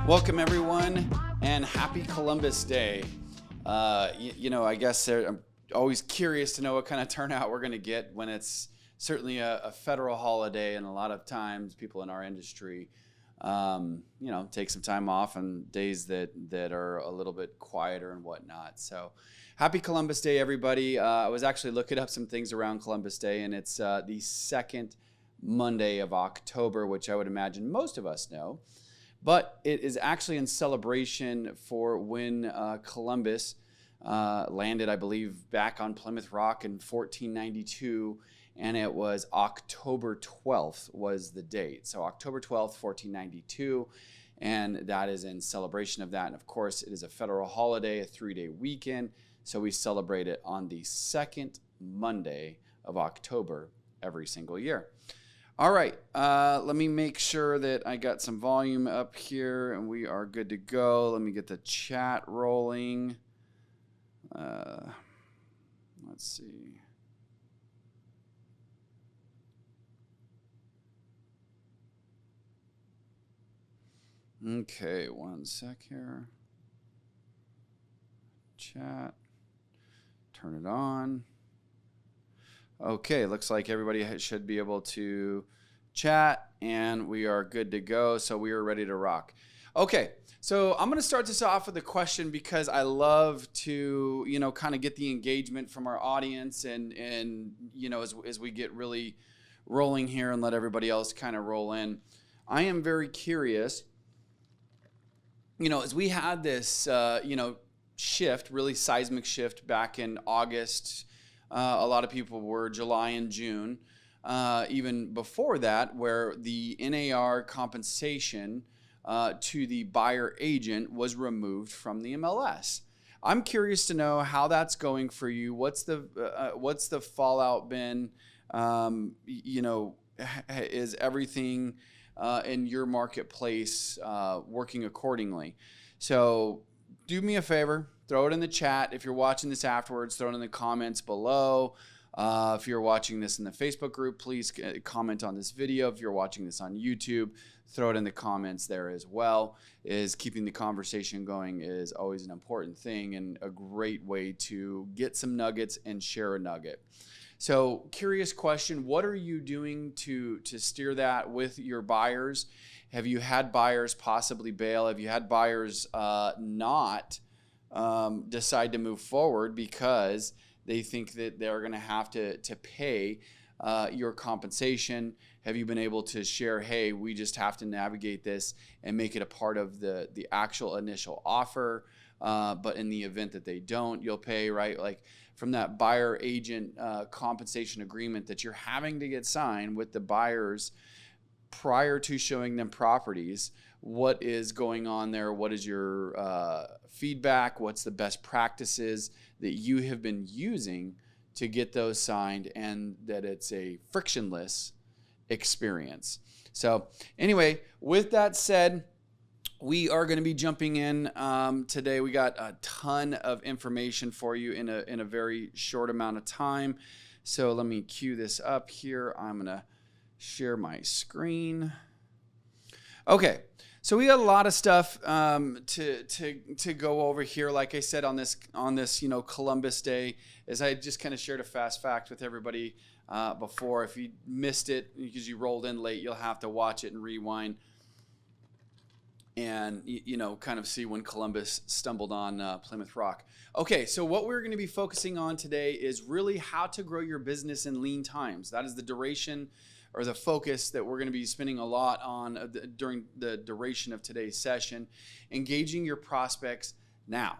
Welcome, everyone, and happy Columbus Day. I guess I'm always curious to know what kind of turnout we're going to get when it's certainly a federal holiday, and a lot of times people in our industry, take some time off on days that are a little bit quieter and whatnot. So happy Columbus Day, everybody. I was actually looking up some things around Columbus Day, and it's the second Monday of October, which I would imagine most of us know. But it is actually in celebration for when Columbus landed, I believe, back on Plymouth Rock in 1492, and it was October 12th was the date. So October 12th, 1492, and that is in celebration of that. And of course, it is a federal holiday, a 3-day weekend, so we celebrate it on the second Monday of October every single year. All right, let me make sure that I got some volume up here and we are good to go. Let me get the chat rolling. Let's see. Okay, one sec here. Chat, turn it on. Okay, looks like everybody should be able to chat, and we are good to go. So we are ready to rock. Okay, so I'm going to start this off with a question because I love to, kind of get the engagement from our audience, and as we get really rolling here and let everybody else kind of roll in. I am very curious, as we had this, shift, really seismic shift back in August. A lot of people were July and June, even before that, where the NAR compensation to the buyer agent was removed from the MLS. I'm curious to know how that's going for you. What's the fallout been? Is everything in your marketplace working accordingly? So do me a favor. Throw it in the chat. If you're watching this afterwards, throw it in the comments below. If you're watching this in the Facebook group, please comment on this video. If you're watching this on YouTube, throw it in the comments there as well. Keeping the conversation going is always an important thing and a great way to get some nuggets and share a nugget. So, curious question, what are you doing to steer that with your buyers? Have you had buyers possibly bail? Have you had buyers not decide to move forward because they think that they're going to have to pay your compensation? Have you been able to share, hey, we just have to navigate this and make it a part of the actual initial offer, but in the event that they don't, you'll pay, right? Like from that buyer agent compensation agreement that you're having to get signed with the buyers prior to showing them properties. What is going on there? What is your feedback? What's the best practices that you have been using to get those signed, and that it's a frictionless experience? So anyway, with that said, we are going to be jumping in today. We got a ton of information for you in a very short amount of time. So let me cue this up here. I'm going to share my screen. Okay, so we got a lot of stuff to go over here. Like I said, on this Columbus Day, as I just kind of shared a fast fact with everybody before. If you missed it because you rolled in late, you'll have to watch it and rewind and kind of see when Columbus stumbled on Plymouth Rock. Okay, so what we're going to be focusing on today is really how to grow your business in lean times. That is the duration or the focus that we're going to be spending a lot on during the duration of today's session, engaging your prospects now.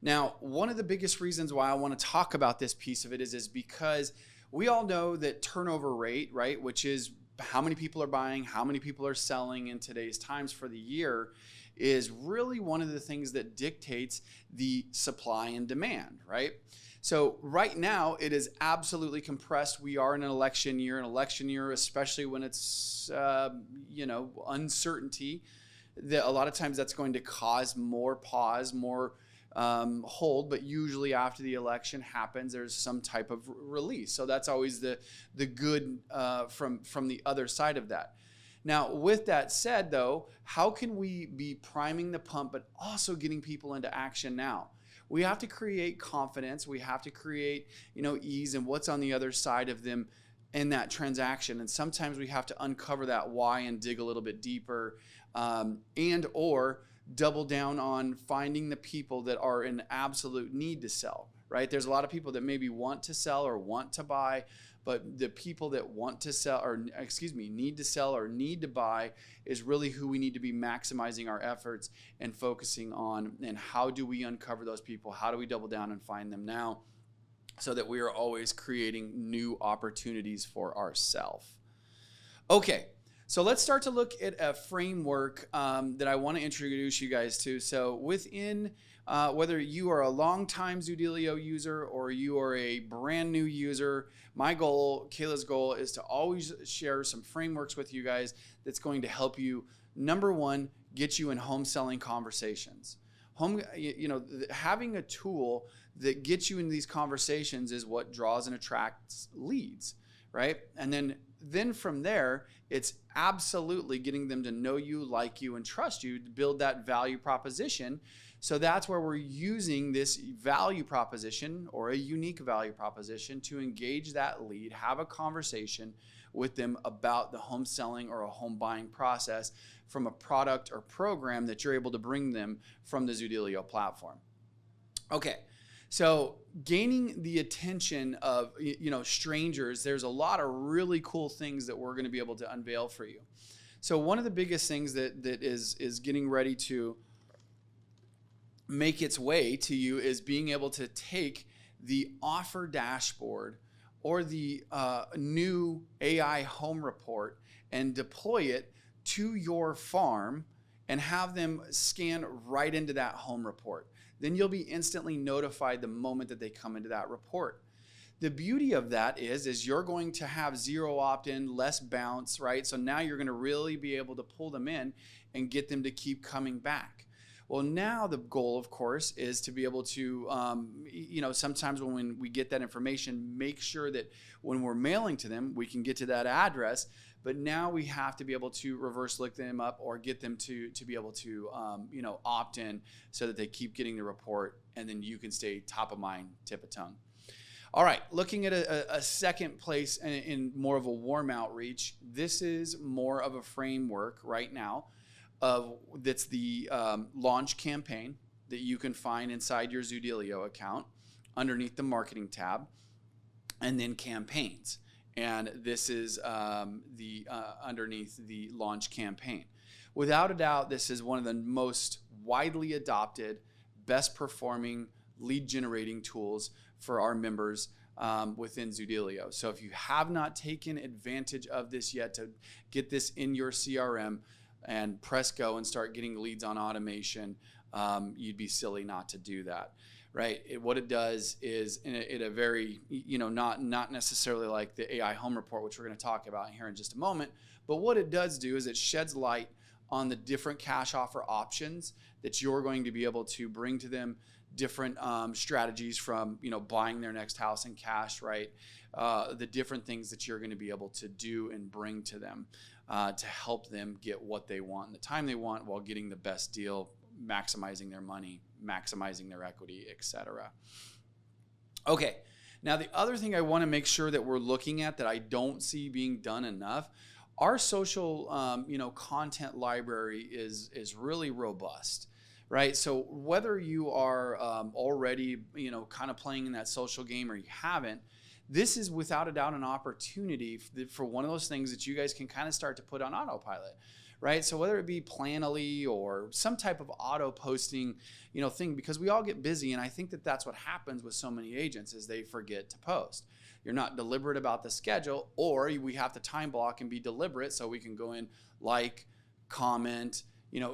Now, one of the biggest reasons why I want to talk about this piece of it is because we all know that turnover rate, right, which is how many people are buying, how many people are selling in today's times for the year, is really one of the things that dictates the supply and demand, right? So right now, it is absolutely compressed. We are in an election year, especially when it's, uncertainty, that a lot of times that's going to cause more pause, more hold, but usually after the election happens, there's some type of release. So that's always the good from the other side of that. Now, with that said, though, how can we be priming the pump, but also getting people into action now? We have to create confidence. We have to create, ease and what's on the other side of them in that transaction. And sometimes we have to uncover that why and dig a little bit deeper, and or double down on finding the people that are in absolute need to sell, right? There's a lot of people that maybe want to sell or want to buy, but the people that want to sell, or need to sell or need to buy, is really who we need to be maximizing our efforts and focusing on. And how do we uncover those people? How do we double down and find them now, so that we are always creating new opportunities for ourselves? Okay, so let's start to look at a framework that I want to introduce you guys to. So within, whether you are a longtime Zoodealio user or you are a brand new user, my goal, Kayla's goal, is to always share some frameworks with you guys that's going to help you, number one, get you in home selling conversations. Having a tool that gets you in these conversations is what draws and attracts leads, right? And then from there, it's absolutely getting them to know you, like you, and trust you to build that value proposition. So that's where we're using this value proposition, or a unique value proposition, to engage that lead, have a conversation with them about the home selling or a home buying process from a product or program that you're able to bring them from the Zoodealio platform. Okay, so gaining the attention of strangers, there's a lot of really cool things that we're going to be able to unveil for you. So one of the biggest things that is getting ready to make its way to you is being able to take the offer dashboard or the new AI home report and deploy it to your farm and have them scan right into that home report. Then you'll be instantly notified the moment that they come into that report. The beauty of that is you're going to have zero opt-in, less bounce, right? So now you're going to really be able to pull them in and get them to keep coming back. Well, now the goal, of course, is to be able to, sometimes when we get that information, make sure that when we're mailing to them, we can get to that address. But now we have to be able to reverse look them up or get them to be able to, opt in, so that they keep getting the report, and then you can stay top of mind, tip of tongue. All right, looking at a second place in more of a warm outreach, this is more of a framework right now that's the launch campaign that you can find inside your Zoodealio account underneath the marketing tab, and then campaigns. And this is underneath the launch campaign. Without a doubt, this is one of the most widely adopted, best performing lead generating tools for our members within Zoodealio. So if you have not taken advantage of this yet, to get this in your CRM and press go and start getting leads on automation, you'd be silly not to do that, right? What it does is, in a very, not necessarily like the AI home report, which we're going to talk about here in just a moment, but what it does do is it sheds light on the different cash offer options that you're going to be able to bring to them, different strategies from, buying their next house in cash, right? The different things that you're going to be able to do and bring to them to help them get what they want in the time they want, while getting the best deal, maximizing their money, maximizing their equity, etc. Okay, now the other thing I want to make sure that we're looking at that I don't see being done enough, our social content library is really robust, right? So whether you are already kind of playing in that social game or you haven't, this is without a doubt an opportunity for one of those things that you guys can kind of start to put on autopilot, right? So whether it be Planoly or some type of auto posting, thing, because we all get busy, and I think that that's what happens with so many agents is they forget to post. You're not deliberate about the schedule, or we have to time block and be deliberate so we can go in, like, comment,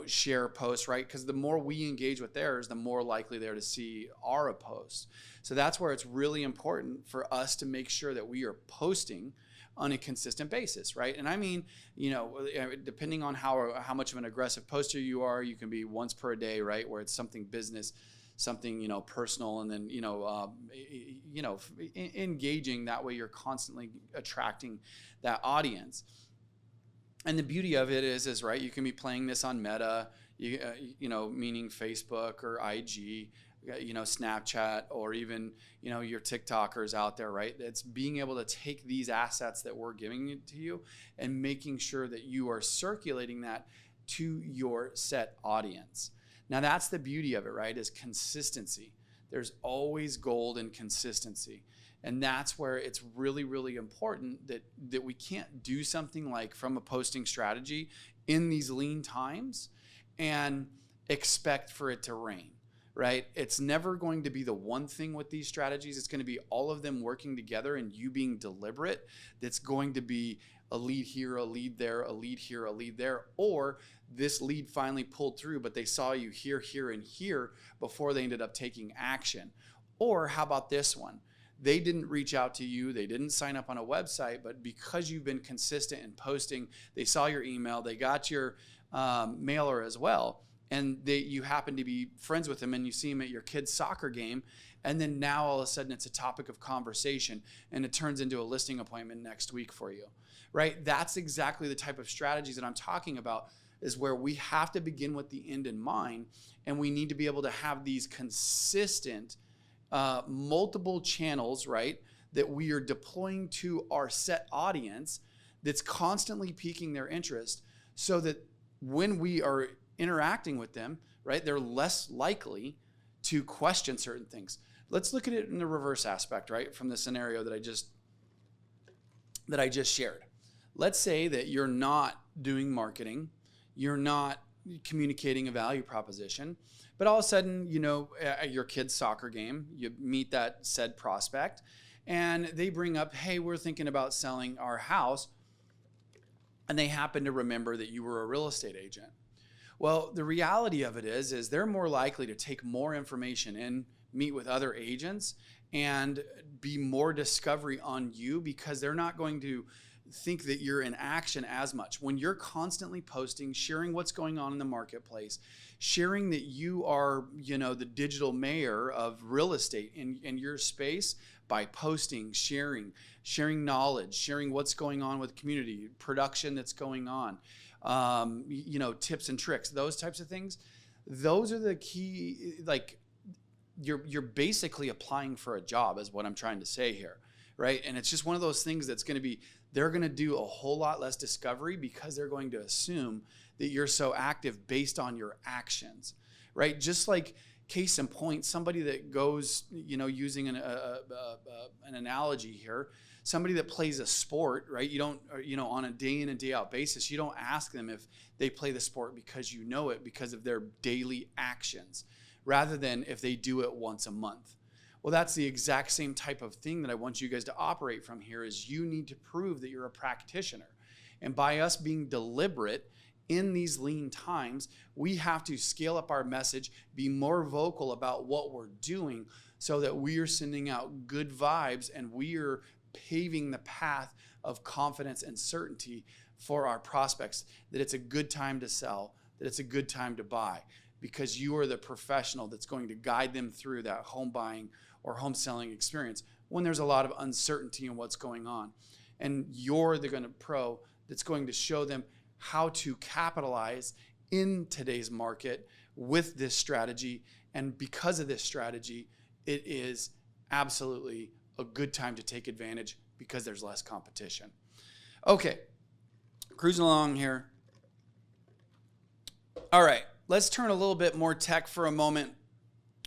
share posts, right? Because the more we engage with theirs, the more likely they're to see our posts. So that's where it's really important for us to make sure that we are posting on a consistent basis, right? And I mean, depending on how much of an aggressive poster you are, you can be once per day, right? Where it's something business, something, personal, and then, engaging. That way you're constantly attracting that audience. And the beauty of it is right, you can be playing this on Meta, meaning Facebook or IG, Snapchat, or even, your TikTokers out there, right? It's being able to take these assets that we're giving to you and making sure that you are circulating that to your set audience. Now, that's the beauty of it, right? Is consistency. There's always gold in consistency. And that's where it's really, really important that we can't do something like from a posting strategy in these lean times and expect for it to rain, right? It's never going to be the one thing with these strategies. It's going to be all of them working together and you being deliberate. That's going to be a lead here, a lead there, a lead here, a lead there, or this lead finally pulled through, but they saw you here, here, and here before they ended up taking action. Or how about this one? They didn't reach out to you. They didn't sign up on a website, but because you've been consistent in posting, they saw your email, they got your mailer as well, and you happen to be friends with them and you see them at your kid's soccer game, and then now all of a sudden it's a topic of conversation and it turns into a listing appointment next week for you, right? That's exactly the type of strategies that I'm talking about, is where we have to begin with the end in mind, and we need to be able to have these consistent multiple channels, right, that we are deploying to our set audience that's constantly piquing their interest, so that when we are interacting with them, right, they're less likely to question certain things. Let's look at it in the reverse aspect, right, from the scenario that I just shared. Let's say that you're not doing marketing, you're not communicating a value proposition, but all of a sudden, at your kid's soccer game, you meet that said prospect and they bring up, hey, we're thinking about selling our house. And they happen to remember that you were a real estate agent. Well, the reality of it is they're more likely to take more information in, meet with other agents, and be more discovery on you, because they're not going to think that you're in action as much. When you're constantly posting, sharing what's going on in the marketplace, sharing that you are, the digital mayor of real estate in your space, by posting, sharing knowledge, sharing what's going on with community, production that's going on, tips and tricks, those types of things. Those are the key, like you're basically applying for a job, is what I'm trying to say here, right? And it's just one of those things that's going to be, they're going to do a whole lot less discovery because they're going to assume that you're so active based on your actions, right? Just like, case in point, somebody that goes, using an analogy here, somebody that plays a sport, right? You don't, on a day in and day out basis, you don't ask them if they play the sport because you know it, because of their daily actions, rather than if they do it once a month. Well, that's the exact same type of thing that I want you guys to operate from here. Is you need to prove that you're a practitioner. And by us being deliberate in these lean times, we have to scale up our message, be more vocal about what we're doing, so that we are sending out good vibes and we are paving the path of confidence and certainty for our prospects, that it's a good time to sell, that it's a good time to buy, because you are the professional that's going to guide them through that home buying or home selling experience when there's a lot of uncertainty in what's going on. And you're the pro that's going to show them how to capitalize in today's market with this strategy. And because of this strategy, it is absolutely a good time to take advantage, because there's less competition. Okay, cruising along here. All right, let's turn a little bit more tech for a moment,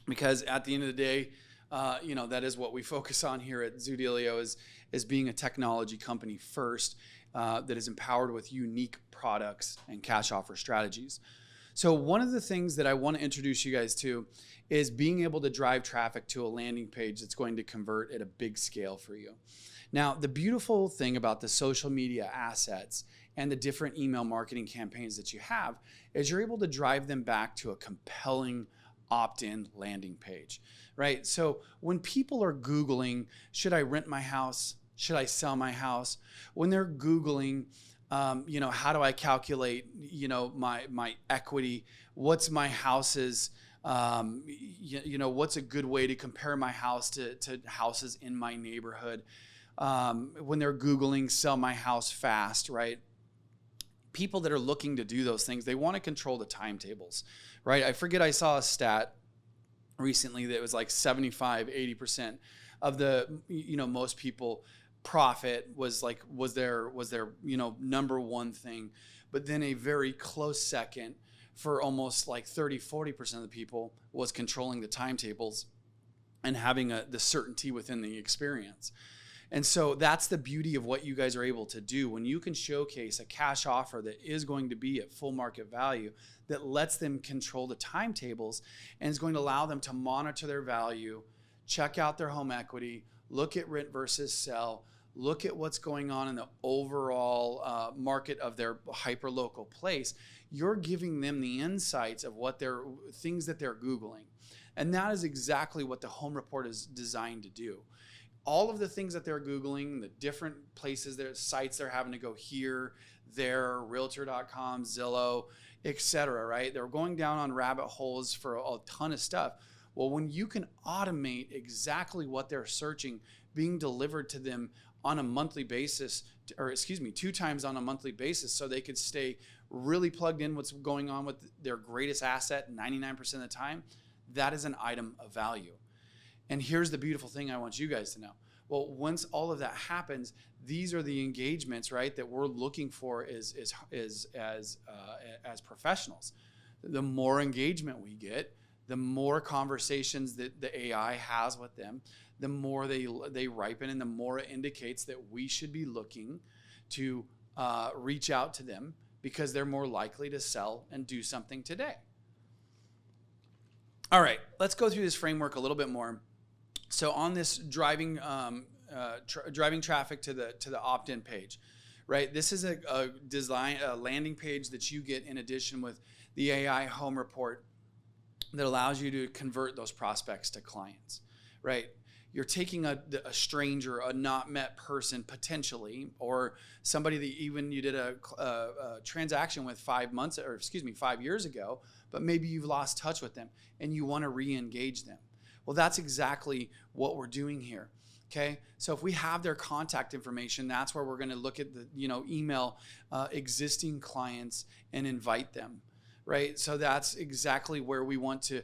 because at the end of the day, that is what we focus on here at Zoodealio, is being a technology company first, that is empowered with unique products and cash offer strategies. So one of the things that I want to introduce you guys to is being able to drive traffic to a landing page that's going to convert at a big scale for you. Now, the beautiful thing about the social media assets and the different email marketing campaigns that you have is you're able to drive them back to a compelling opt-in landing page, right? So when people are Googling, should I rent my house? Should I sell my house? When they're Googling, how do I calculate, my equity? What's my house's, what's a good way to compare my house to houses in my neighborhood? When they're Googling, sell my house fast, right? people that are looking to do those things, they want to control the timetables, right? I saw a stat recently that was like 75, 80% of the, most people profit was their, number one thing. But then a very close second for almost like 30, 40% of the people was controlling the timetables and having the certainty within the experience. And so that's the beauty of what you guys are able to do when you can showcase a cash offer that is going to be at full market value, that lets them control the timetables and is going to allow them to monitor their value, check out their home equity, look at rent versus sell, look at what's going on in the overall market of their hyper-local place. You're giving them the insights of things that they're Googling. And that is exactly what the home report is designed to do. All of the things that they're Googling, the different places, their sites they're having to go here, there, realtor.com, Zillow, etc., right? They're going down on rabbit holes for a ton of stuff. Well, when you can automate exactly what they're searching being delivered to them on a monthly basis, 2 times on a monthly basis, so they could stay really plugged in what's going on with their greatest asset 99% of the time, that is an item of value. And here's the beautiful thing I want you guys to know. Well, once all of that happens, these are the engagements, right, that we're looking for as professionals. The more engagement we get, the more conversations that the AI has with them, the more they ripen, and the more it indicates that we should be looking to reach out to them because they're more likely to sell and do something today. All right, let's go through this framework a little bit more. So on this driving traffic to the opt-in page, right? This is a landing page that you get in addition with the AI home report that allows you to convert those prospects to clients, right? You're taking a stranger, a not met person potentially, or somebody that even you did a transaction with 5 years ago, but maybe you've lost touch with them and you want to re-engage them. Well, that's exactly what we're doing here. Okay, so if we have their contact information, that's where we're going to look at the email existing clients and invite them, right? So that's exactly where we want to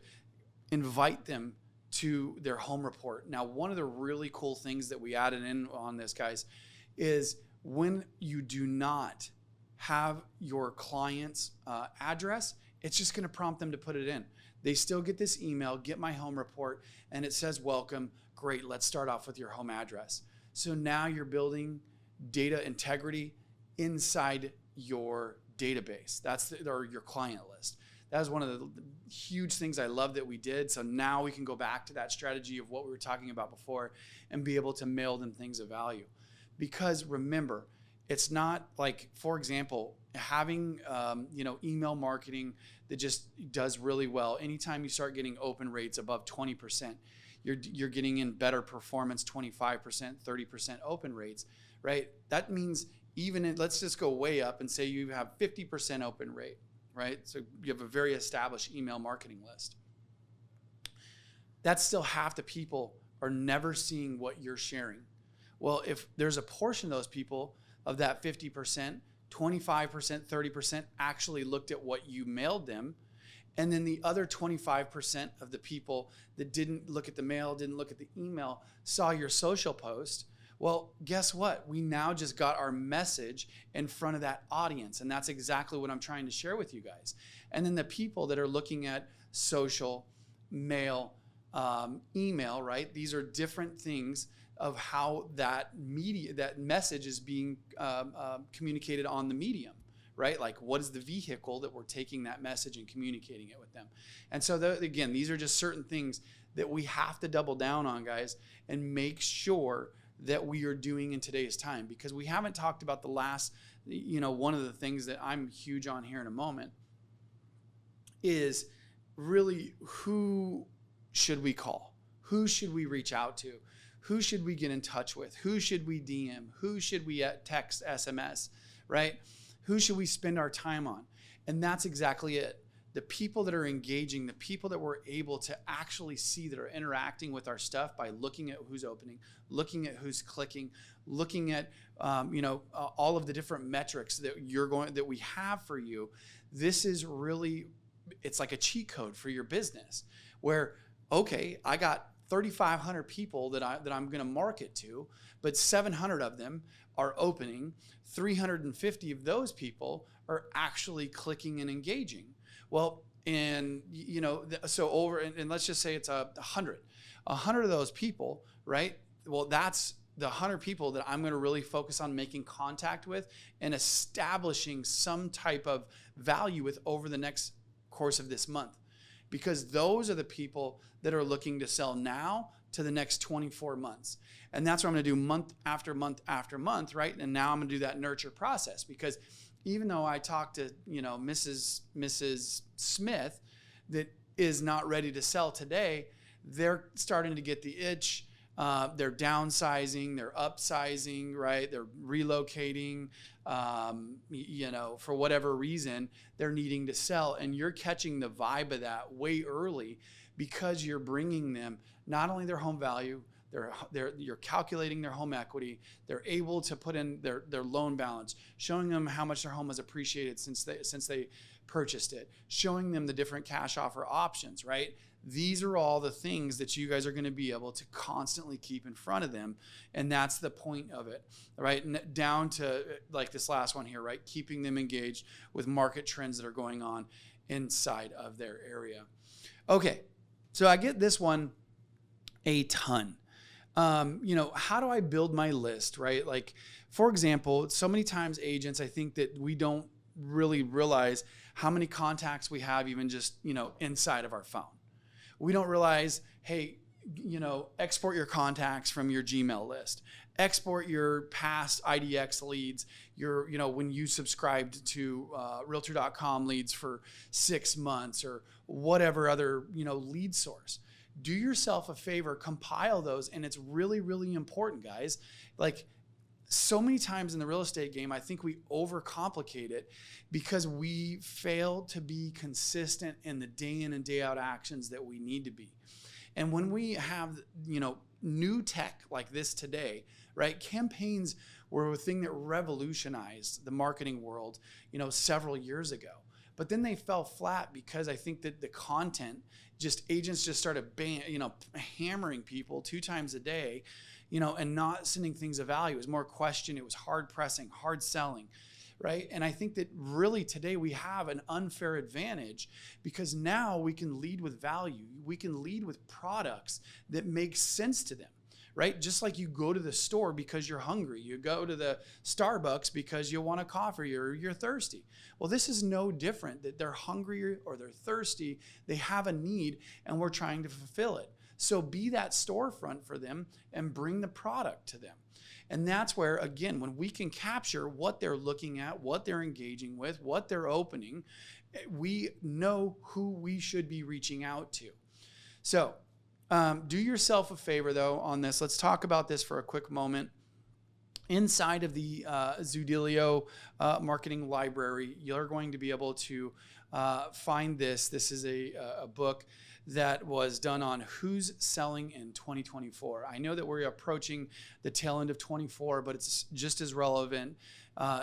invite them to their home report. Now, one of the really cool things that we added in on this, guys, is when you do not have your client's address, it's just going to prompt them to put it in. They still get this email, get my home report, and it says, welcome. Great, let's start off with your home address. So now you're building data integrity inside your database. Or your client list. That was one of the huge things I love that we did. So now we can go back to that strategy of what we were talking about before and be able to mail them things of value. Because remember, it's not like, for example, having email marketing that just does really well. Anytime you start getting open rates above 20%, you're getting in better performance, 25%, 30% open rates, right? That means let's just go way up and say you have 50% open rate, right? So you have a very established email marketing list. That's still half the people are never seeing what you're sharing. Well, if there's a portion of those people of that 50%, 25%, 30% actually looked at what you mailed them. And then the other 25% of the people that didn't look at the mail, didn't look at the email, saw your social post. Well, guess what? We now just got our message in front of that audience. And that's exactly what I'm trying to share with you guys. And then the people that are looking at social, mail, email, right? These are different things of how that message is being communicated on the medium, right? Like, what is the vehicle that we're taking that message and communicating it with them? And so again, these are just certain things that we have to double down on, guys, and make sure that we are doing in today's time, because we haven't talked about the last, one of the things that I'm huge on here in a moment is really, who should we call? Who should we reach out to? Who should we get in touch with? Who should we DM? Who should we text, SMS, right? Who should we spend our time on? And that's exactly it. the people that are engaging, the people that we're able to actually see that are interacting with our stuff by looking at who's opening, looking at who's clicking, looking at all of the different metrics that we have for you. This is really, it's like a cheat code for your business where, okay, I got 3,500 people that I'm going to market to, but 700 of them are opening. 350 of those people are actually clicking and engaging. Well, and and let's just say it's 100 of those people, right? Well, that's the 100 people that I'm going to really focus on making contact with and establishing some type of value with over the next course of this month, because those are the people that are looking to sell now to the next 24 months. And that's what I'm going to do month after month after month, right? And now I'm going to do that nurture process, because even though I talked to, Mrs. Smith that is not ready to sell today, they're starting to get the itch. They're downsizing, they're upsizing, right? They're relocating, for whatever reason, they're needing to sell. And you're catching the vibe of that way early, because you're bringing them not only their home value, you're calculating their home equity. They're able to put in their loan balance, showing them how much their home has appreciated since they purchased it, showing them the different cash offer options, right? These are all the things that you guys are going to be able to constantly keep in front of them. And that's the point of it, right? And down to like this last one here, right? Keeping them engaged with market trends that are going on inside of their area. Okay, so I get this one a ton. How do I build my list, right? Like, for example, so many times agents, I think that we don't really realize how many contacts we have even just, inside of our phone. We don't realize, hey, export your contacts from your Gmail list, export your past IDX leads, when you subscribed to realtor.com leads for 6 months or whatever other, lead source. Do yourself a favor, compile those. And it's really, really important, guys. Like, so many times in the real estate game, I think we overcomplicate it because we fail to be consistent in the day in and day out actions that we need to be. And when we have, new tech like this today, right? Campaigns were a thing that revolutionized the marketing world, several years ago. But then they fell flat because I think that the content, agents just started hammering people 2 times a day, and not sending things of value. It was more question. It was hard pressing, hard selling, right? And I think that really today we have an unfair advantage because now we can lead with value. We can lead with products that make sense to them, right? Just like you go to the store because you're hungry. You go to the Starbucks because you want a coffee or you're thirsty. Well, this is no different, that they're hungry or they're thirsty. They have a need and we're trying to fulfill it. So be that storefront for them and bring the product to them. And that's where, again, when we can capture what they're looking at, what they're engaging with, what they're opening, we know who we should be reaching out to. So do yourself a favor, though, on this. Let's talk about this for a quick moment. Inside of the Zoodealio marketing library, you're going to be able to find this. This is a book that was done on who's selling in 2024. I know that we're approaching the tail end of 24, but it's just as relevant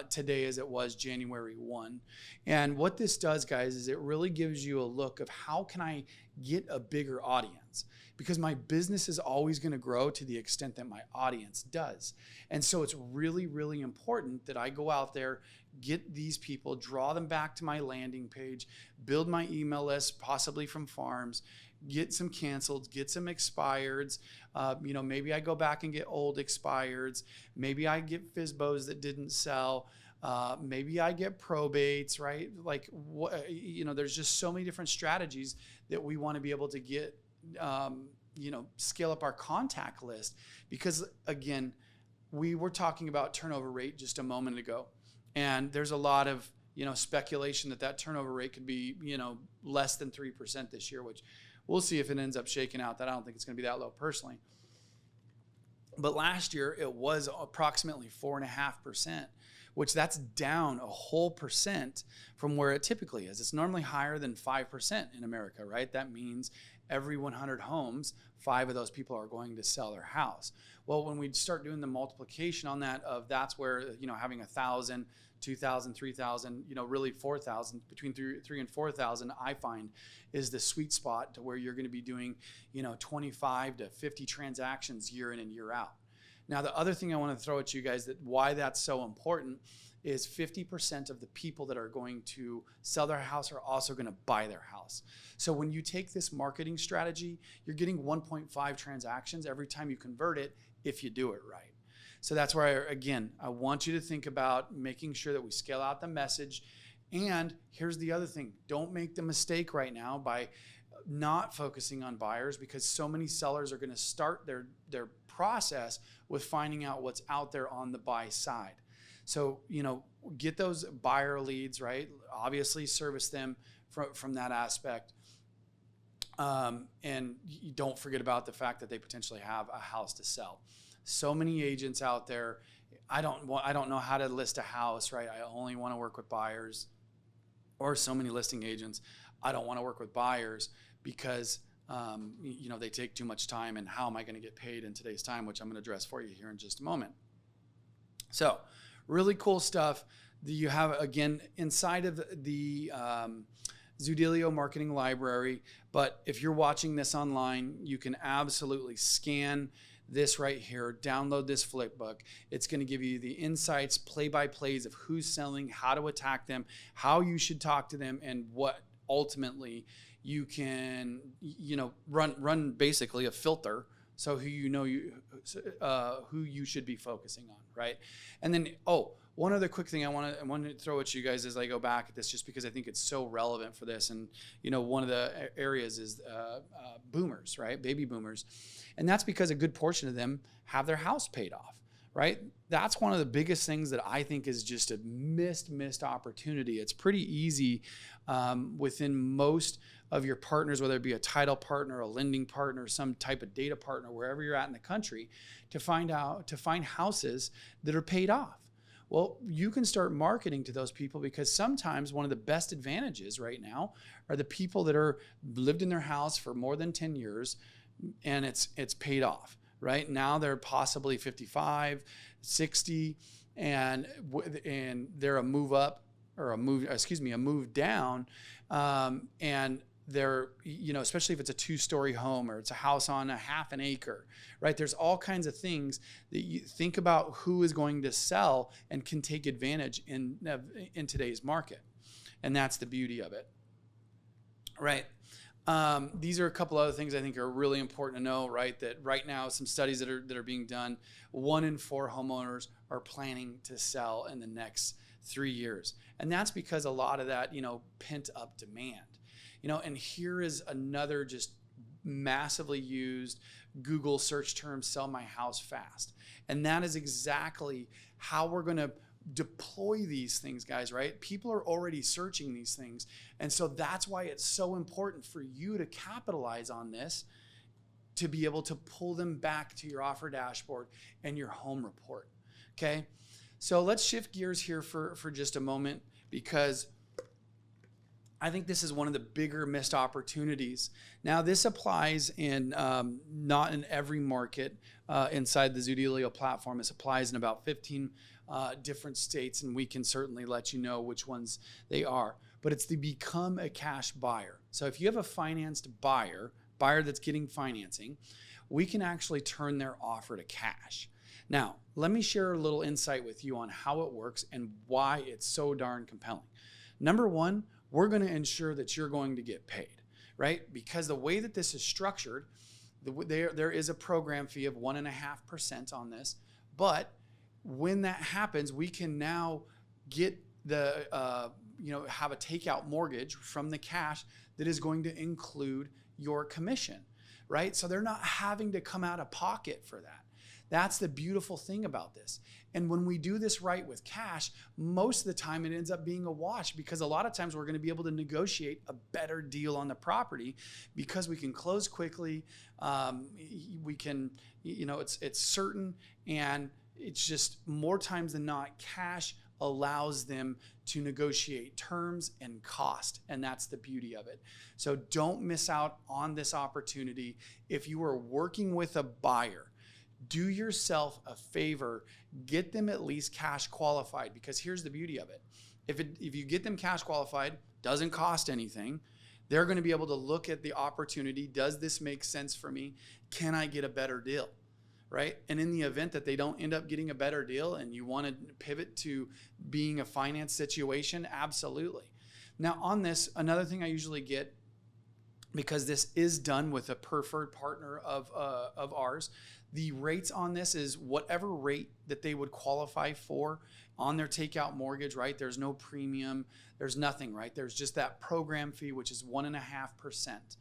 today as it was January 1. And what this does, guys, is it really gives you a look of how can I get a bigger audience, because my business is always going to grow to the extent that my audience does. And so it's really, really important that I go out there, get these people, draw them back to my landing page, build my email list, possibly from farms, get some canceled, get some expireds. Maybe I go back and get old expireds. Maybe I get FSBOs that didn't sell. Maybe I get probates, right? Like, there's just so many different strategies that we want to be able to get, scale up our contact list. Because again, we were talking about turnover rate just a moment ago. And there's a lot of, speculation that turnover rate could be, less than 3% this year, which we'll see if it ends up shaking out. That I don't think it's going to be that low personally. But last year it was approximately 4.5%, which that's down a whole percent from where it typically is. It's normally higher than 5% in America, right? That means every 100 homes, 5 of those people are going to sell their house. Well, when we start doing the multiplication on that, that's where, having 1,000, 2,000, 3,000, really 4,000, between 3 and 4,000, I find is the sweet spot to where you're going to be doing, 25 to 50 transactions year in and year out. Now, the other thing I want to throw at you guys, that why that's so important, is 50% of the people that are going to sell their house are also going to buy their house. So when you take this marketing strategy, you're getting 1.5 transactions every time you convert it if you do it right. So that's where, I want you to think about making sure that we scale out the message. And here's the other thing. Don't make the mistake right now by not focusing on buyers, because so many sellers are going to start their process with finding out what's out there on the buy side. So, get those buyer leads, right? Obviously service them from that aspect. And you don't forget about the fact that they potentially have a house to sell. So many agents out there, I don't know how to list a house, right? I only want to work with buyers. Or so many listing agents, I don't want to work with buyers because they take too much time, and how am I going to get paid in today's time, which I'm going to address for you here in just a moment. So really cool stuff that you have, again, inside of the Zoodealio marketing library. But if you're watching this online, you can absolutely scan this right here, download this flip book. It's going to give you the insights, play-by-plays of who's selling, how to attack them, how you should talk to them, and what ultimately you can, run basically a filter. So who you should be focusing on, right? And then, one other quick thing I want to throw at you guys as I go back at this, just because I think it's so relevant for this. And one of the areas is boomers, right? Baby boomers, and that's because a good portion of them have their house paid off, right? That's one of the biggest things that I think is just a missed opportunity. It's pretty easy within most of your partners, whether it be a title partner, a lending partner, some type of data partner, wherever you're at in the country, to find houses that are paid off. Well, you can start marketing to those people, because sometimes one of the best advantages right now are the people that are lived in their house for more than 10 years and it's paid off. Right now they're possibly 55, 60, and they're a move up, or a move down, and they're, especially if it's a 2-story home or it's a house on a half an acre, right? There's all kinds of things that you think about who is going to sell and can take advantage in today's market. And that's the beauty of it, right? These are a couple other things I think are really important to know, right? That right now, some studies that are being done, 1 in 4 homeowners are planning to sell in the next 3 years. And that's because a lot of that, pent up demand. And here is another just massively used Google search term, sell my house fast. And that is exactly how we're going to deploy these things, guys, right? People are already searching these things. And so that's why it's so important for you to capitalize on this, to be able to pull them back to your offer dashboard and your home report. Okay. So let's shift gears here for just a moment, because I think this is one of the bigger missed opportunities. Now, this applies in not in every market inside the Zoodealio platform. This applies in about 15 different states, and we can certainly let you know which ones they are. But it's to become a cash buyer. So if you have a financed buyer that's getting financing, we can actually turn their offer to cash. Now, let me share a little insight with you on how it works and why it's so darn compelling. Number one, we're going to ensure that you're going to get paid, right? Because the way that this is structured, there is a program fee of 1.5% on this. But when that happens, we can now get have a takeout mortgage from the cash that is going to include your commission, right? So they're not having to come out of pocket for that. That's the beautiful thing about this. And when we do this right with cash, most of the time it ends up being a wash, because a lot of times we're going to be able to negotiate a better deal on the property because we can close quickly. We can, it's certain, and it's just more times than not, cash allows them to negotiate terms and cost. And that's the beauty of it. So don't miss out on this opportunity. If you are working with a buyer, do yourself a favor, get them at least cash qualified, because here's the beauty of it. If you get them cash qualified, doesn't cost anything. They're going to be able to look at the opportunity. Does this make sense for me? Can I get a better deal? Right? And in the event that they don't end up getting a better deal and you want to pivot to being a finance situation, absolutely. Now on this, another thing I usually get, because this is done with a preferred partner of ours, the rates on this is whatever rate that they would qualify for on their takeout mortgage, right? There's no premium, there's nothing, right? There's just that program fee, which is 1.5%.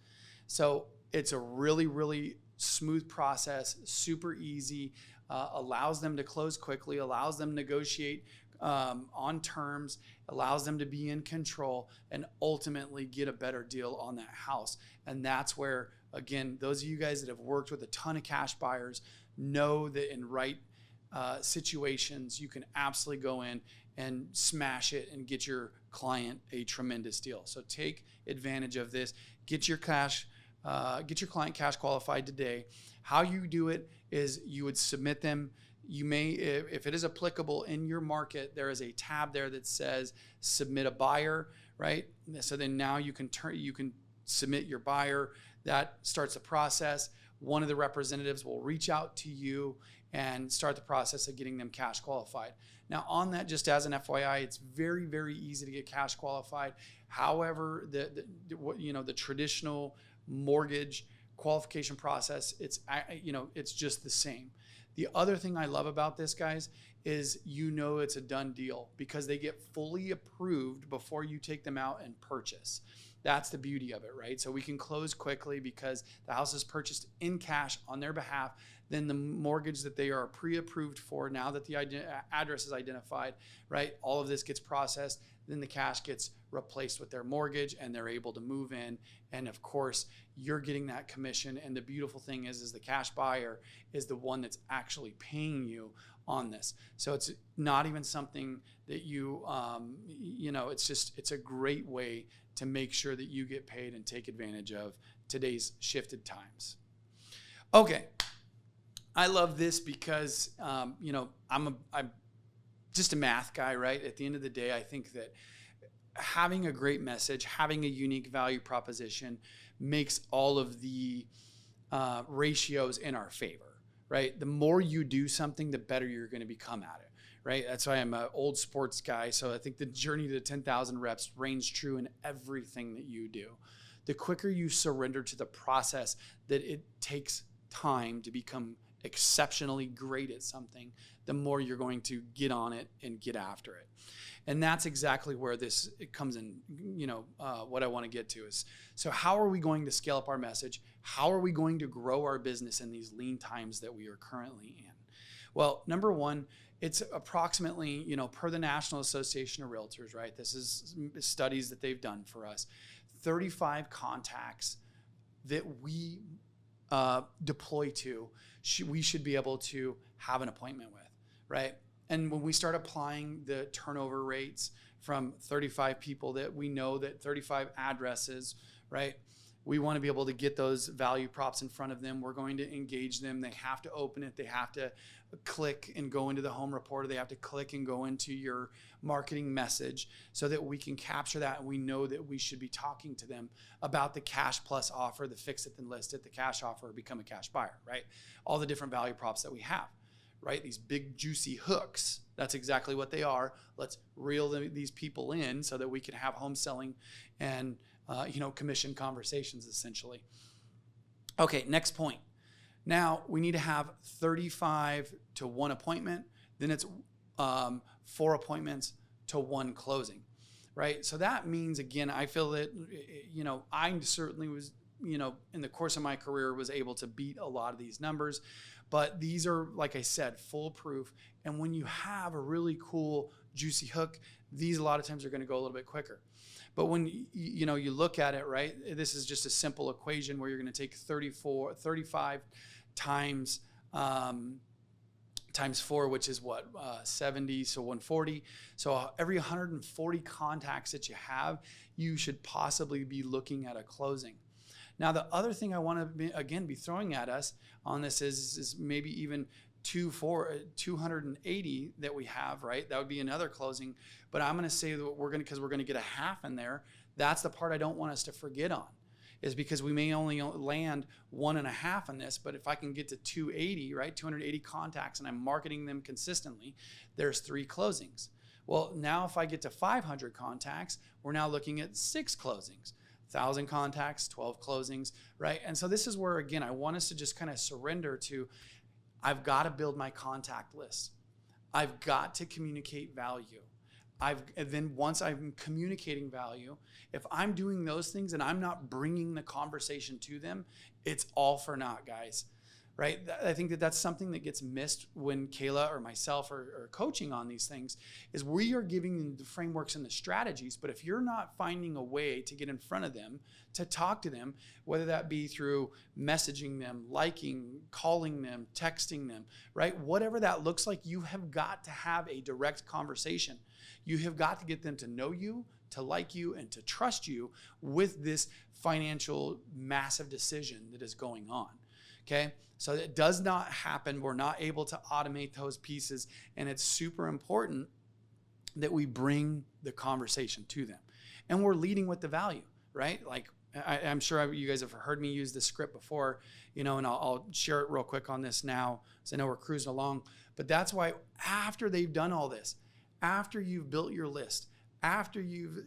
So it's a really, really smooth process, super easy, allows them to close quickly, allows them to negotiate on terms, allows them to be in control, and ultimately get a better deal on that house. And that's where, again, those of you guys that have worked with a ton of cash buyers know that in right situations, you can absolutely go in and smash it and get your client a tremendous deal. So take advantage of this. Get your client cash qualified today. How you do it is you would submit them. You may, if it is applicable in your market, there is a tab there that says submit a buyer, right? So then now you can submit your buyer. That starts the process. One of the representatives will reach out to you and start the process of getting them cash qualified. Now on that, just as an FYI, it's very, very easy to get cash qualified. However, the traditional mortgage qualification process, it's just the same. The other thing I love about this, guys, is it's a done deal because they get fully approved before you take them out and purchase. That's the beauty of it, right? So we can close quickly because the house is purchased in cash on their behalf. Then the mortgage that they are pre-approved for, now that the address is identified, right? All of this gets processed. Then the cash gets replaced with their mortgage and they're able to move in. And of course, you're getting that commission. And the beautiful thing is the cash buyer is the one that's actually paying you on this. So it's not even something that it's a great way to make sure that you get paid and take advantage of today's shifted times. Okay. I love this because, I'm just a math guy, right? At the end of the day, I think that having a great message, having a unique value proposition makes all of the ratios in our favor, right? The more you do something, the better you're going to become at it, right? That's why I'm an old sports guy. So I think the journey to 10,000 reps reigns true in everything that you do. The quicker you surrender to the process that it takes time to become exceptionally great at something, the more you're going to get on it and get after it. And that's exactly where it comes in, what I want to get to is, so how are we going to scale up our message? How are we going to grow our business in these lean times that we are currently in? Well, number one, it's approximately, per the National Association of Realtors, right? This is studies that they've done for us, 35 contacts that we deploy to, we should be able to have an appointment with, right? And when we start applying the turnover rates from 35 people that we know, that 35 addresses, right? We want to be able to get those value props in front of them. We're going to engage them. They have to open it. They have to click and go into the home report. They have to click and go into your marketing message so that we can capture that. And we know that we should be talking to them about the cash plus offer, the fix it then list it, the cash offer, become a cash buyer, right? All the different value props that we have, right? These big juicy hooks. That's exactly what they are. Let's reel these people in so that we can have home selling and commission conversations essentially. Okay, next point. Now we need to have 35 to 1 appointment. Then it's 4 appointments to 1 closing, right? So that means, again, I feel that, I certainly was, in the course of my career was able to beat a lot of these numbers, but these are, like I said, foolproof. And when you have a really cool, juicy hook, these a lot of times are going to go a little bit quicker. But when you look at it, right, this is just a simple equation where you're going to take 35 times times 4, which is what, 70, so 140. So every 140 contacts that you have, you should possibly be looking at a closing. Now, the other thing I want to be throwing at us on this is maybe even 280 that we have, right? That would be another closing. But I'm going to say that because we're going to get a half in there. That's the part I don't want us to forget on, is because we may only land 1.5 in this, but if I can get to 280, right, 280 contacts, and I'm marketing them consistently, there's 3 closings. Well, now if I get to 500 contacts, we're now looking at 6 closings. 1,000 contacts, 12 closings, right? And so this is where, again, I want us to just kind of surrender to, I've got to build my contact list. I've got to communicate value. And then once I'm communicating value, if I'm doing those things and I'm not bringing the conversation to them, it's all for naught, guys, right? I think that that's something that gets missed when Kayla or myself are coaching on these things, is we are giving them the frameworks and the strategies, but if you're not finding a way to get in front of them, to talk to them, whether that be through messaging them, liking, calling them, texting them, right? Whatever that looks like, you have got to have a direct conversation. You have got to get them to know you, to like you, and to trust you with this financial massive decision that is going on. Okay, so it does not happen. We're not able to automate those pieces, and it's super important that we bring the conversation to them. And we're leading with the value, right? Like I'm sure you guys have heard me use this script before, and I'll share it real quick on this now, because I know we're cruising along. But that's why after they've done all this, after you've built your list, after you've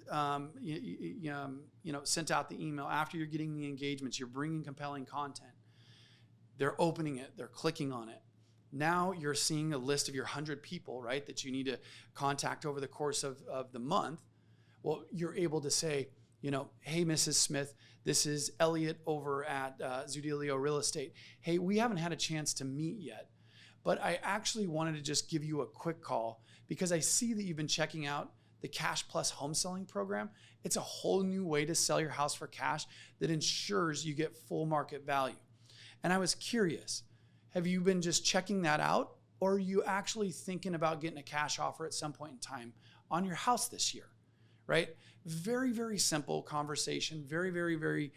sent out the email, after you're getting the engagements, you're bringing compelling content, they're opening it, they're clicking on it. Now you're seeing a list of your 100 people, right, that you need to contact over the course of the month. Well, you're able to say, hey, Mrs. Smith, this is Elliot over at Zoodealio Real Estate. Hey, we haven't had a chance to meet yet, but I actually wanted to just give you a quick call because I see that you've been checking out the Cash Plus home selling program. It's a whole new way to sell your house for cash that ensures you get full market value. And I was curious, have you been just checking that out, or are you actually thinking about getting a cash offer at some point in time on your house this year, right? Very, very simple conversation, very, very, very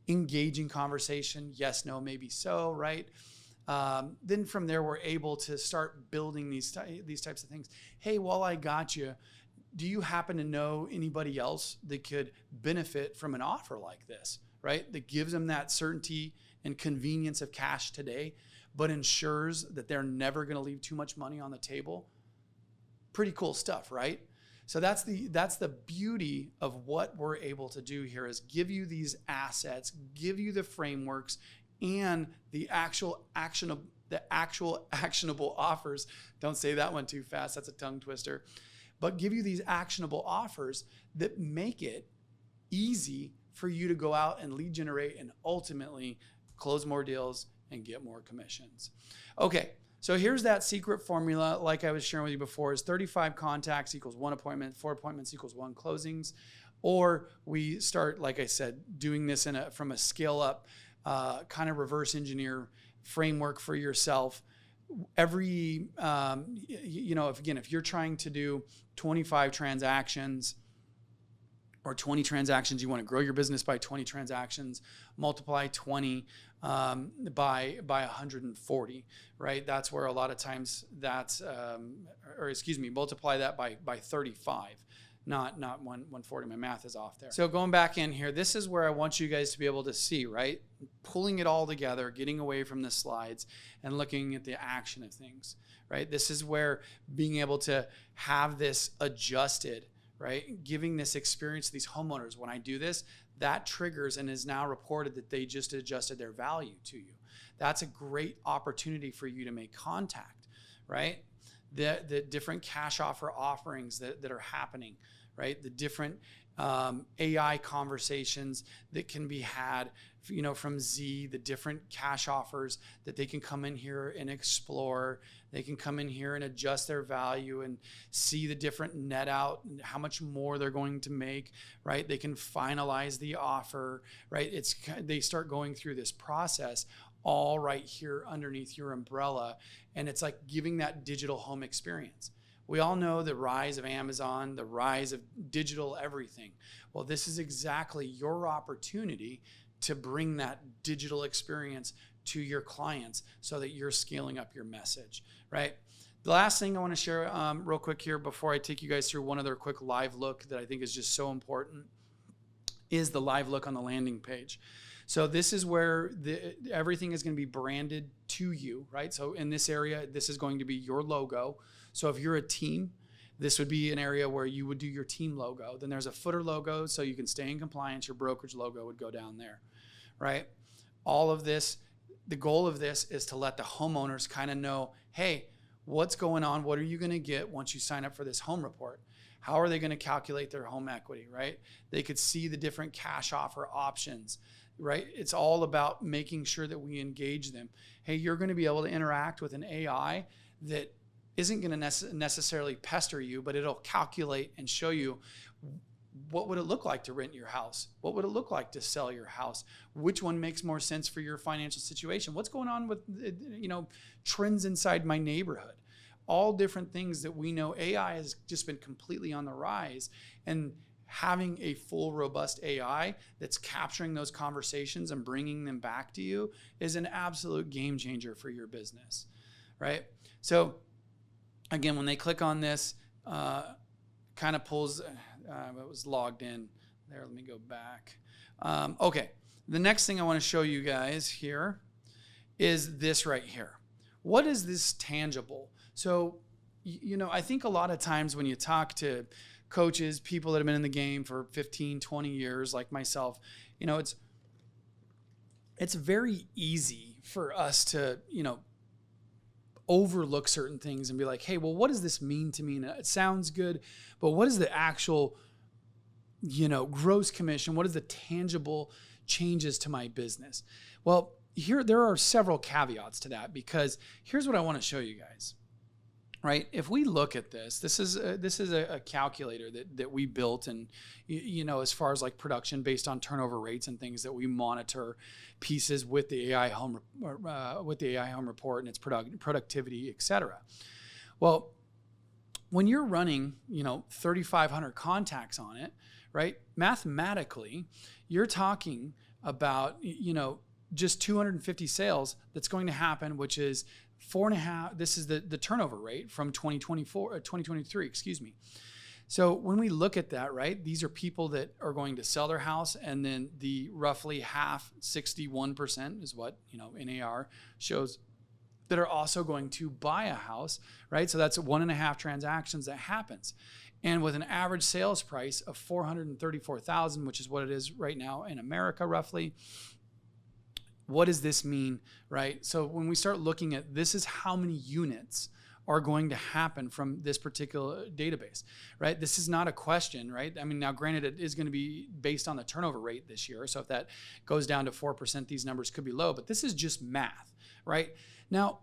engaging conversation. Yes, no, maybe so, right? Then from there, we're able to start building these types of things. Hey, while I got you, do you happen to know anybody else that could benefit from an offer like this, right? That gives them that certainty and convenience of cash today, but ensures that they're never going to leave too much money on the table. Pretty cool stuff, right? So that's the beauty of what we're able to do here, is give you these assets, give you the frameworks, and the actual actionable offers. Don't say that one too fast. That's a tongue twister. But give you these actionable offers that make it easy for you to go out and lead generate and ultimately close more deals and get more commissions. Okay, so here's that secret formula. Like I was sharing with you before, is 35 contacts equals 1 appointment, 4 appointments equals 1 closings. Or we start, like I said, doing this from a scale up kind of reverse engineer framework for yourself. Every, if you're trying to do 25 transactions or 20 transactions, you want to grow your business by 20 transactions, multiply 20 by 140, right? That's where a lot of times multiply that by 35. Not 140. My math is off there. So going back in here, this is where I want you guys to be able to see, right? Pulling it all together, getting away from the slides and looking at the action of things, right? This is where being able to have this adjusted, right? Giving this experience to these homeowners. When I do this, that triggers and is now reported that they just adjusted their value to you. That's a great opportunity for you to make contact, right? The different cash offer offerings that are happening, right? The different AI conversations that can be had, from Z, the different cash offers that they can come in here and explore. They can come in here and adjust their value and see the different net out and how much more they're going to make, right? They can finalize the offer, right? They start going through this process, all right here underneath your umbrella. And it's like giving that digital home experience. We all know the rise of Amazon, the rise of digital everything. Well, this is exactly your opportunity to bring that digital experience to your clients so that you're scaling up your message, right? The last thing I want to share real quick here before I take you guys through one other quick live look that I think is just so important is the live look on the landing page. So this is where everything is going to be branded to you, right? So in this area, this is going to be your logo. So if you're a team, this would be an area where you would do your team logo. Then there's a footer logo, so you can stay in compliance. Your brokerage logo would go down there, right? All of this, the goal of this is to let the homeowners kind of know, hey, what's going on? What are you going to get once you sign up for this home report? How are they going to calculate their home equity, right? They could see the different cash offer options, right? It's all about making sure that we engage them. Hey, you're going to be able to interact with an AI that isn't going to necessarily pester you, but it'll calculate and show you what would it look like to rent your house? What would it look like to sell your house? Which one makes more sense for your financial situation? What's going on with, trends inside my neighborhood? All different things that we know. AI has just been completely on the rise, and having a full, robust AI that's capturing those conversations and bringing them back to you is an absolute game changer for your business, right? So again, when they click on this, kind of pulls, it was logged in there. Let me go back. Okay. The next thing I want to show you guys here is this right here. What is this tangible? So, I think a lot of times when you talk to coaches, people that have been in the game for 15, 20 years, like myself, it's very easy for us to, overlook certain things and be like, hey, well, what does this mean to me? And it sounds good, but what is the actual, gross commission? What is the tangible changes to my business? Well, there are several caveats to that, because here's what I want to show you guys. Right? If we look at this is a calculator that we built, and as far as like production based on turnover rates and things that we monitor pieces with the AI home report and its productivity, etc. Well, when you're running 3,500 contacts on it, right? Mathematically, you're talking about just 250 sales that's going to happen, which is 4.5. This is the turnover rate from 2023, excuse me. So when we look at that, right, these are people that are going to sell their house, and then the roughly half, 61% is what, NAR shows, that are also going to buy a house, right? So that's 1.5 transactions that happens. And with an average sales price of $434,000, which is what it is right now in America, roughly. What does this mean, right? So when we start looking at this, is how many units are going to happen from this particular database, right? This is not a question, right? I mean, now granted, it is going to be based on the turnover rate this year. So if that goes down to 4%, these numbers could be low, but this is just math, right? Now,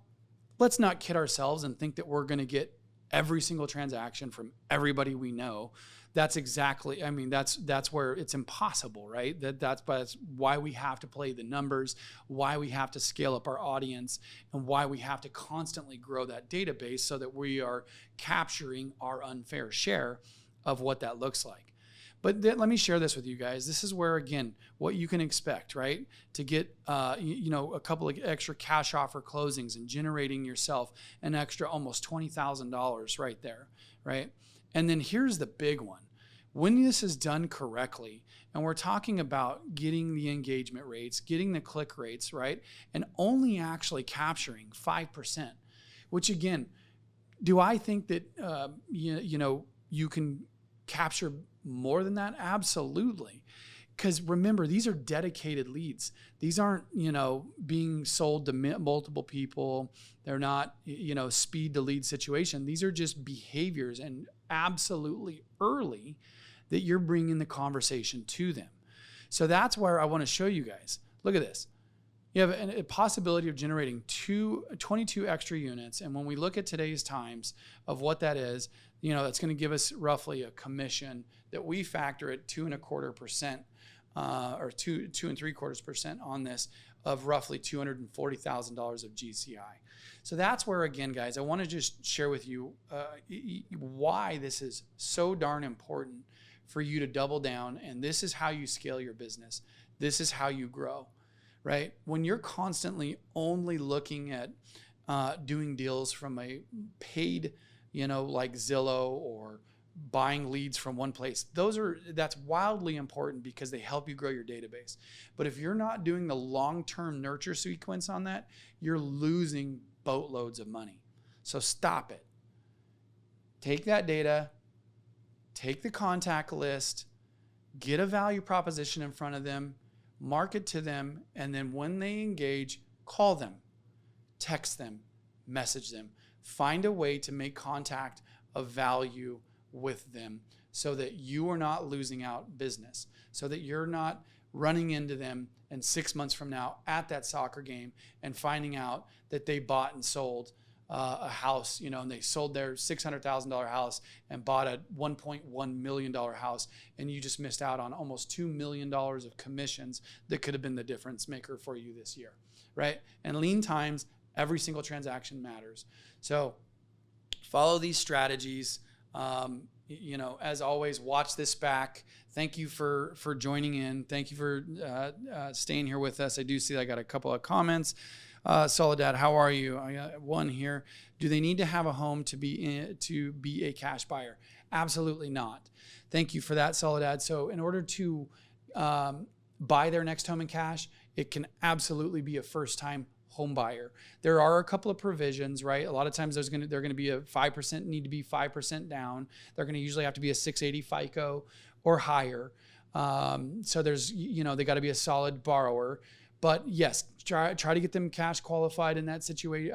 let's not kid ourselves and think that we're going to get every single transaction from everybody we know. That's exactly, that's where it's impossible, right? That's why we have to play the numbers, why we have to scale up our audience, and why we have to constantly grow that database so that we are capturing our unfair share of what that looks like. But let me share this with you guys. This is where, again, what you can expect, right? To get, a couple of extra cash offer closings and generating yourself an extra almost $20,000 right there, right? And then here's the big one. When this is done correctly, and we're talking about getting the engagement rates, getting the click rates, right? And only actually capturing 5%, which again, do I think that, you can capture more than that? Absolutely. Because remember, these are dedicated leads. These aren't, being sold to multiple people. They're not, speed to lead situation. These are just behaviors, and absolutely early that you're bringing the conversation to them. So that's where I want to show you guys. Look at this. You have a possibility of generating 22 extra units. And when we look at today's times of what that is, that's going to give us roughly a commission that we factor at 2.25%, or 2.75% on this of roughly $240,000 of GCI. So that's where, again, guys, I want to just share with you why this is so darn important for you to double down. And this is how you scale your business. This is how you grow, right? When you're constantly only looking at doing deals from a paid, like Zillow or buying leads from one place, that's wildly important because they help you grow your database. But if you're not doing the long-term nurture sequence on that, you're losing boatloads of money. So stop it. Take that data, take the contact list, get a value proposition in front of them, market to them, and then when they engage, call them, text them, message them. Find a way to make contact of value with them so that you are not losing out business, so that you're not running into them and 6 months from now at that soccer game and finding out that they bought and sold a house, and they sold their $600,000 house and bought a $1.1 million house, and you just missed out on almost $2 million of commissions that could have been the difference maker for you this year, right? And lean times, every single transaction matters. So follow these strategies. As always, watch this back. Thank you for joining in. Thank you for staying here with us. I do see I got a couple of comments. Soledad, how are you? I got one here. Do they need to have a home to be a cash buyer? Absolutely not. Thank you for that, Soledad. So in order to buy their next home in cash, it can absolutely be a first-time home buyer. There are a couple of provisions, right? A lot of times they're going to be a 5%, need to be 5% down. They're going to usually have to be a 680 FICO or higher. So there's, they got to be a solid borrower. But yes, try to get them cash qualified in that situation,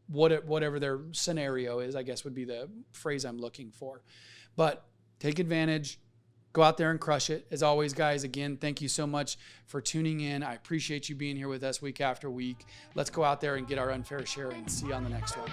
whatever their scenario is, I guess would be the phrase I'm looking for. But take advantage. Go out there and crush it. As always, guys, again, thank you so much for tuning in. I appreciate you being here with us week after week. Let's go out there and get our unfair share and see you on the next one.